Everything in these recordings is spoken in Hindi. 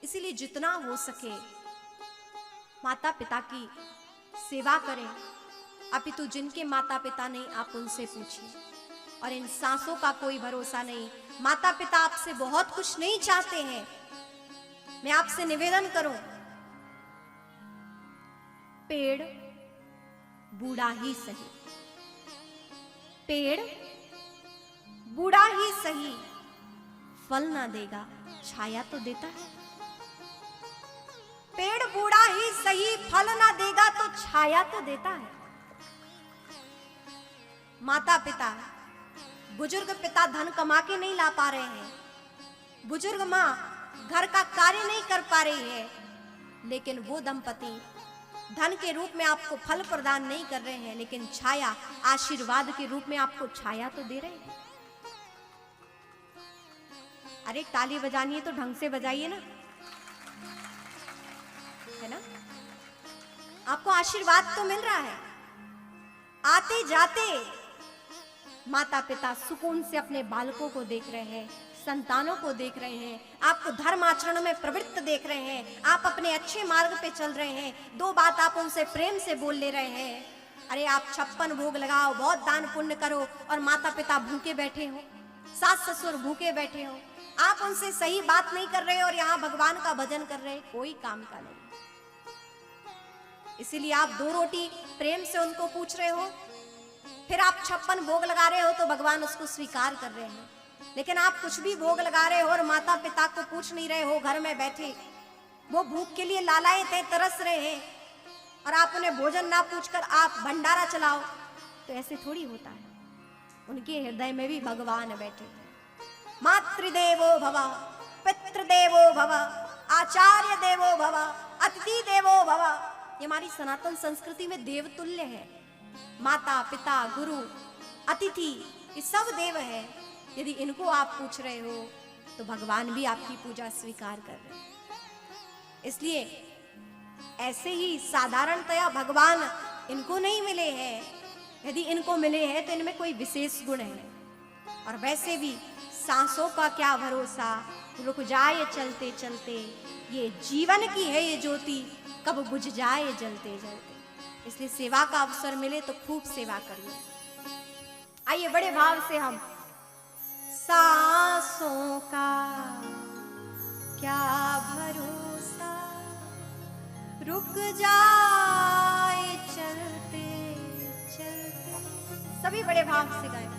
इसीलिए जितना हो सके माता पिता की सेवा करें। अपितु जिनके माता पिता नहीं, आप उनसे पूछिए। और इन सांसों का कोई भरोसा नहीं। माता पिता आपसे बहुत कुछ नहीं चाहते हैं। मैं आपसे निवेदन करूं, पेड़ बूढ़ा ही सही, पेड़ बूढ़ा ही सही, फल ना देगा छाया तो देता है। पेड़ बूढ़ा ही सही, फल ना देगा तो छाया तो देता है। माता पिता, बुजुर्ग पिता धन कमा के नहीं ला पा रहे हैं, बुजुर्ग माँ घर का कार्य नहीं कर पा रही है, लेकिन वो दंपति धन के रूप में आपको फल प्रदान नहीं कर रहे हैं, लेकिन छाया, आशीर्वाद के रूप में आपको छाया तो दे रहे हैं। अरे ताली बजानी है तो ढंग से बजाइए ना, है ना? आपको आशीर्वाद तो मिल रहा है। आते जाते माता पिता सुकून से अपने बालकों को देख रहे हैं, संतानों को देख रहे हैं, आपको धर्म आचरण में प्रवृत्त देख रहे हैं, आप अपने अच्छे मार्ग पे चल रहे हैं। दो बात आप उनसे प्रेम से बोल ले रहे हैं। अरे आप 56 भोग लगाओ, बहुत दान पुण्य करो, और माता पिता भूखे बैठे हो, सास ससुर भूखे बैठे हो, आप उनसे सही बात नहीं कर रहे और यहाँ भगवान का भजन कर रहे, कोई काम का नहीं। इसीलिए आप 2 रोटी प्रेम से उनको पूछ रहे हो, फिर आप 56 भोग लगा रहे हो तो भगवान उसको स्वीकार कर रहे हैं। लेकिन आप कुछ भी भोग लगा रहे हो और माता पिता को पूछ नहीं रहे हो, घर में बैठे वो भूख के लिए लालायित है, तरस रहे हैं, और आप उन्हें भोजन ना पूछकर आप भंडारा चलाओ, तो ऐसे थोड़ी होता है। उनके हृदय में भी भगवान बैठे हैं। मातृदेवो भव, पितृदेवो भव, आचार्य देवो भव, अतिथि देवो भव। ये हमारी सनातन संस्कृति में देव तुल्य है। माता पिता गुरु अतिथि ये सब देव है। यदि इनको आप पूछ रहे हो तो भगवान भी आपकी पूजा स्वीकार कर रहे हैं। इसलिए ऐसे ही साधारणतया भगवान इनको नहीं मिले हैं। यदि इनको मिले हैं तो इनमें कोई विशेष गुण है। और वैसे भी सांसों का क्या भरोसा, रुक जाए चलते चलते, ये जीवन की है ये ज्योति, कब बुझ जाए जलते जलते। इसलिए सेवा का अवसर मिले तो खूब सेवा करिए। आइए बड़े भाव से हम सांसों का क्या भरोसा, रुक जाए चलते चलते। सभी बड़े भाव से गाएं।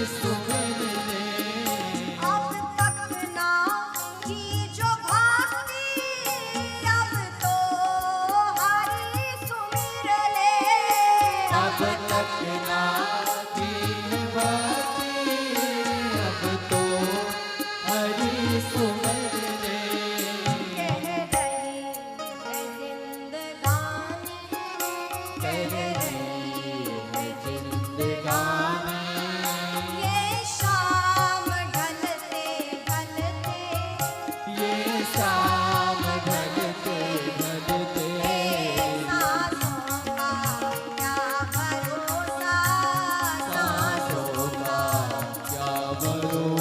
सुमरने। अब तक ना की जो भक्ति, अब तो हरि सुमिर ले। अब तक ना की भक्ति, अब तो हरि सुमरने। कह रही है जिंदगानी, कह रही है जिंदगानी, ये शाम ढलते ढलते, ये शाम ढलते ढलते। सांसों का क्या भरोसा, सांसों सांसों का क्या भरोसा,